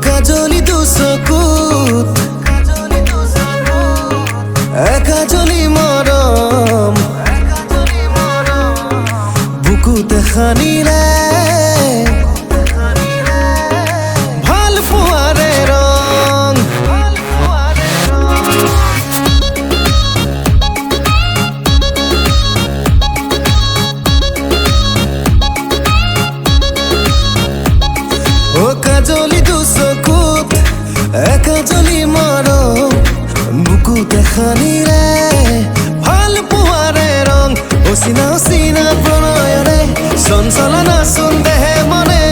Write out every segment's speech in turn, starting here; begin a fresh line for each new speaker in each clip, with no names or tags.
কাজলি দুচকুত একাজলি মৰম বুকুতে সানিলে ভাল পোৱাৰে ৰং ও কাজলি দুচকুত একাজলি মৰম বুকুতে সানিলে ভাল পোৱাৰে ৰং অচিনা অচিনা প্ৰণয়ৰে চঞ্চলনা চোন দেহে মনে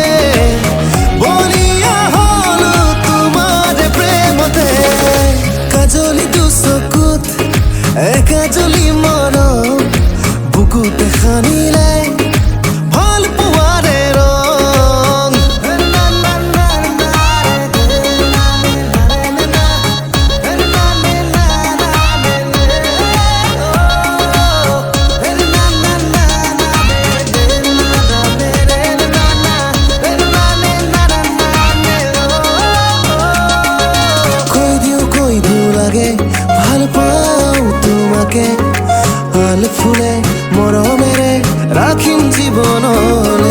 বলিয়া হলো তোমাৰ প্ৰেমতে কাজলি দুচকুত একাজলি মৰম বুকুতে সানিলে ভাল পোৱাৰে ৰং ভাল পাওঁ তোমাকে ভাল ফুলে মৰমেৰে ৰাখিম জীৱনৰ